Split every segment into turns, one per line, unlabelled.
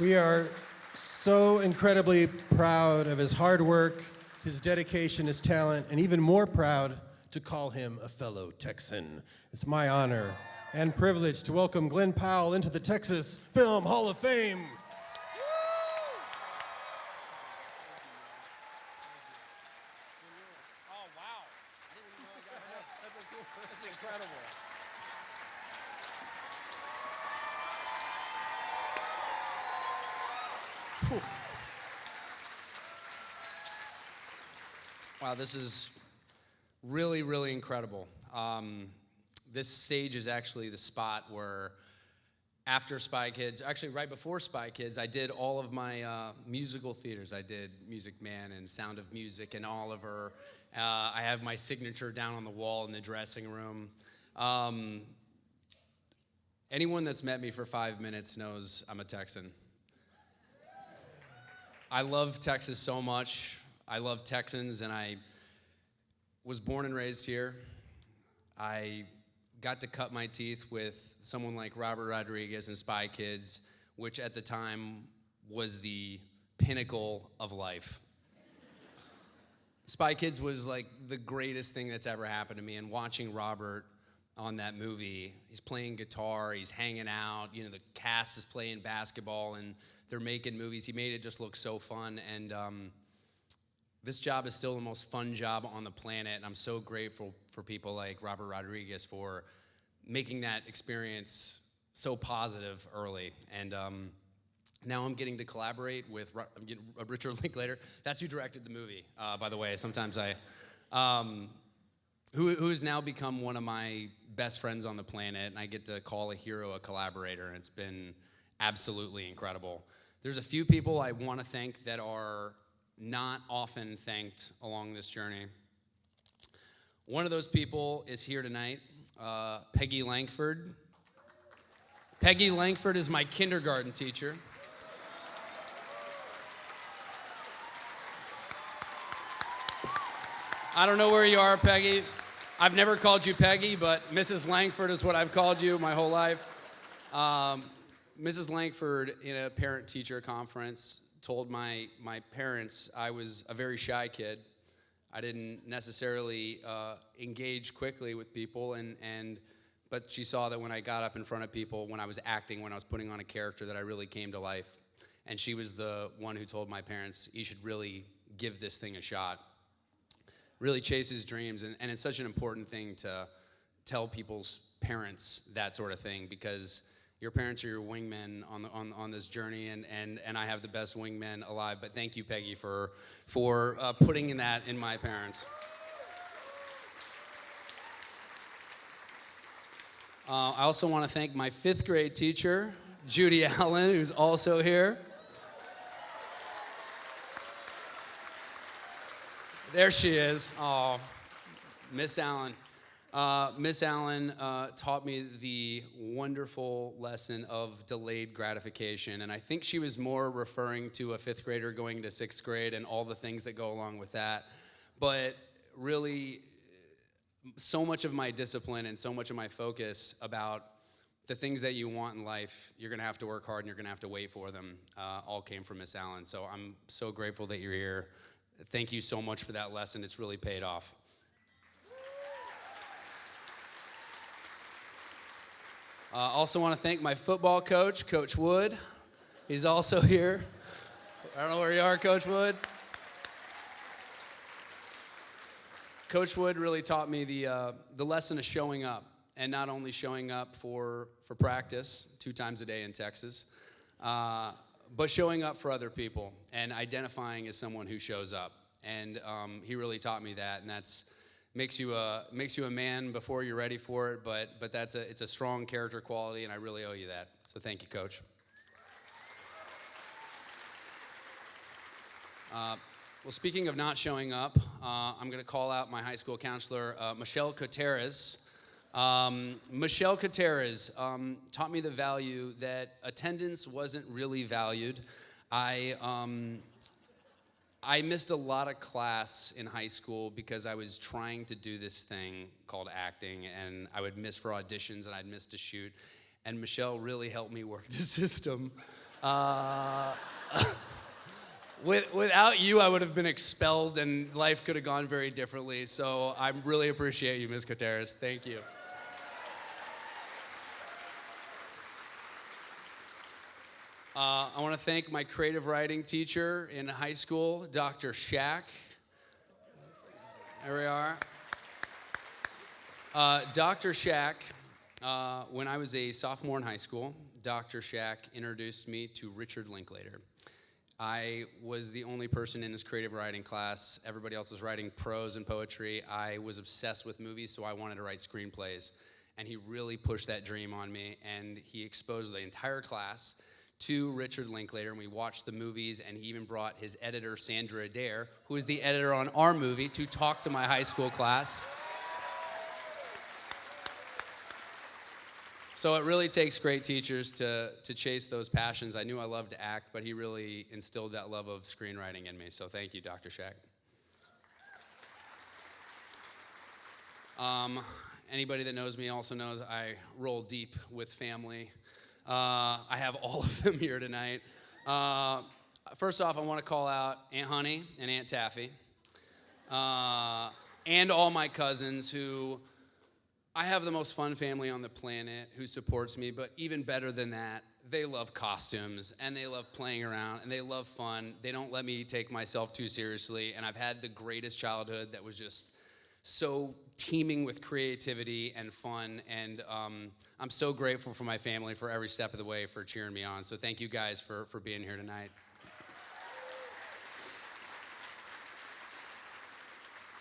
We are so incredibly proud of his hard work, his dedication, his talent, and even more proud to call him a fellow Texan. It's my honor and privilege to welcome Glen Powell into the Texas Film Hall of Fame.
Oh, wow. I didn't even know I got this. That's incredible. Wow, this is really, really incredible. This stage is actually the spot where after Spy Kids, actually right before Spy Kids, I did all of my musical theaters. I did Music Man and Sound of Music and Oliver. I have my signature down on the wall in the dressing room. Anyone that's met me for 5 minutes knows I'm a Texan. I love Texas so much. I love Texans, and I was born and raised here. I got to cut my teeth with someone like Robert Rodriguez and Spy Kids, which at the time was the pinnacle of life. Spy Kids was like the greatest thing that's ever happened to me, and watching Robert on that movie, he's playing guitar, he's hanging out, you know, the cast is playing basketball, and they're making movies. He made it just look so fun, and this job is still the most fun job on the planet, and I'm so grateful for people like Robert Rodriguez for making that experience so positive early. And now I'm getting to collaborate with Richard Linklater. That's who directed the movie, by the way. Sometimes who has now become one of my best friends on the planet, and I get to call a hero a collaborator, and it's been absolutely incredible. There's a few people I want to thank that are not often thanked along this journey. One of those people is here tonight, Peggy Langford. Peggy Langford is my kindergarten teacher. I don't know where you are, Peggy. I've never called you Peggy, but Mrs. Langford is what I've called you my whole life. Mrs. Langford, in a parent-teacher conference, told my parents I was a very shy kid. I didn't necessarily engage quickly with people, but she saw that when I got up in front of people, when I was acting, when I was putting on a character, that I really came to life. And she was the one who told my parents, you should really give this thing a shot. Really chase his dreams, and it's such an important thing to tell people's parents that sort of thing, because your parents are your wingmen on this journey, and I have the best wingmen alive. But thank you, Peggy, for putting that in my parents. I also want to thank my 5th grade teacher, Judy Allen, who's also here. There she is. Oh, Miss Allen. Miss Allen taught me the wonderful lesson of delayed gratification, and I think she was more referring to a 5th grader going into 6th grade and all the things that go along with that. But really, so much of my discipline and so much of my focus about the things that you want in life, you're going to have to work hard and you're going to have to wait for them, all came from Miss Allen. So I'm so grateful that you're here. Thank you so much for that lesson. It's really paid off. Also want to thank my football coach, Coach Wood. He's also here. I don't know where you are, Coach Wood. Coach Wood really taught me the lesson of showing up, and not only showing up for practice 2 times a day in Texas, but showing up for other people and identifying as someone who shows up. And he really taught me that, and that's makes you a man before you're ready for it. But it's a strong character quality, and I really owe you that. So thank you, Coach. Well, speaking of not showing up, I'm going to call out my high school counselor, Michelle Coteres. Michelle Coteres taught me the value that attendance wasn't really valued. I missed a lot of class in high school because I was trying to do this thing called acting, and I would miss for auditions, and I'd miss to shoot. And Michelle really helped me work the system. Uh, without you, I would have been expelled, and life could have gone very differently. So I really appreciate you, Ms. Gutierrez. Thank you. I want to thank my creative writing teacher in high school, Dr. Shack. There we are. Dr. Shack, when I was a sophomore in high school, Dr. Shack introduced me to Richard Linklater. I was the only person in his creative writing class. Everybody else was writing prose and poetry. I was obsessed with movies, so I wanted to write screenplays. And he really pushed that dream on me, and he exposed the entire class to Richard Linklater, and we watched the movies, and he even brought his editor, Sandra Adair, who is the editor on our movie, to talk to my high school class. So it really takes great teachers to chase those passions. I knew I loved to act, but he really instilled that love of screenwriting in me, so thank you, Dr. Shack. Anybody that knows me also knows I roll deep with family. I have all of them here tonight. First off, I want to call out Aunt Honey and Aunt Taffy, and all my cousins who, I have the most fun family on the planet who supports me, but even better than that, they love costumes, and they love playing around, and they love fun. They don't let me take myself too seriously, and I've had the greatest childhood that was just so teeming with creativity and fun, and I'm so grateful for my family for every step of the way for cheering me on. So thank you guys for being here tonight.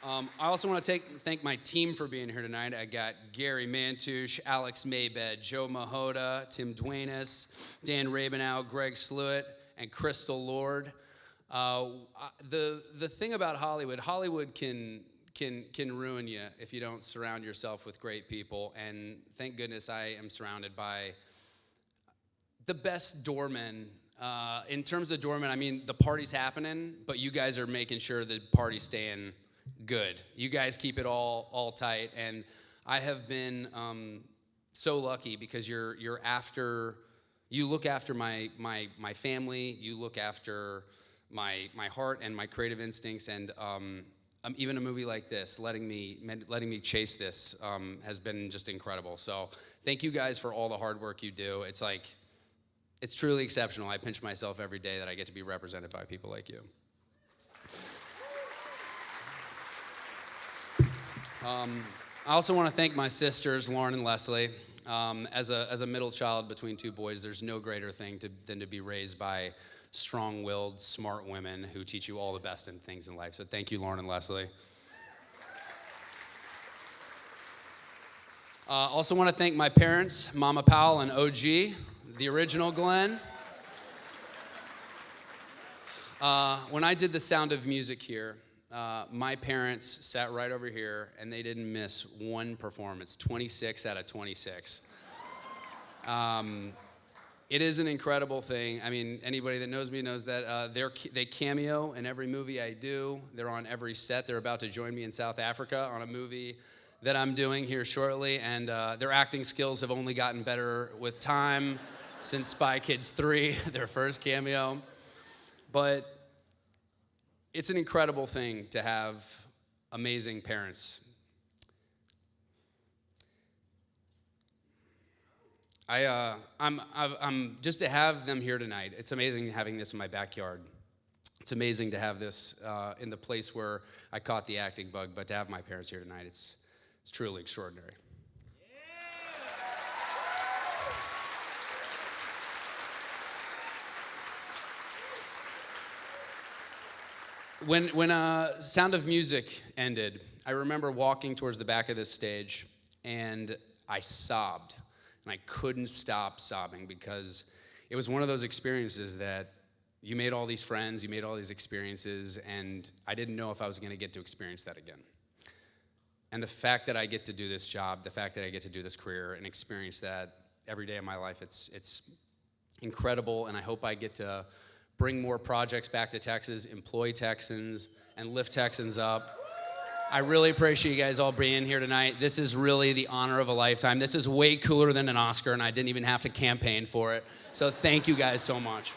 I also want to thank my team for being here tonight. I got Gary Mantush, Alex Maybed, Joe Mahota, Tim Duenas, Dan Rabinow, Greg Sluitt, and Crystal Lord. The thing about Hollywood can ruin you if you don't surround yourself with great people, and thank goodness I am surrounded by the best doormen. In terms of doormen, I mean, the party's happening, but you guys are making sure the party's staying good. You guys keep it all tight, and I have been so lucky because you look after my family, you look after my heart and my creative instincts, and even a movie like this, letting me chase this has been just incredible. So thank you guys for all the hard work you do. It's truly exceptional. I pinch myself every day that I get to be represented by people like you. I also want to thank my sisters, Lauren and Leslie. As a middle child between two boys, there's no greater thing than to be raised by strong-willed, smart women who teach you all the best in things in life. So thank you, Lauren and Leslie. Also want to thank my parents, Mama Powell and OG, the original Glenn. When I did The Sound of Music here, my parents sat right over here, and they didn't miss one performance, 26 out of 26. It is an incredible thing. I mean, anybody that knows me knows that they cameo in every movie I do. They're on every set. They're about to join me in South Africa on a movie that I'm doing here shortly, and their acting skills have only gotten better with time since Spy Kids 3, their first cameo. But it's an incredible thing to have amazing parents. I'm just to have them here tonight. It's amazing having this in my backyard. It's amazing to have this in the place where I caught the acting bug, but to have my parents here tonight, it's truly extraordinary. When Sound of Music ended, I remember walking towards the back of this stage, and I sobbed. And I couldn't stop sobbing because it was one of those experiences that you made all these friends, you made all these experiences, and I didn't know if I was going to get to experience that again. And the fact that I get to do this job, the fact that I get to do this career and experience that every day of my life, it's incredible, and I hope I get to bring more projects back to Texas, employ Texans, and lift Texans up. I really appreciate you guys all being here tonight. This is really the honor of a lifetime. This is way cooler than an Oscar, and I didn't even have to campaign for it. So thank you guys so much.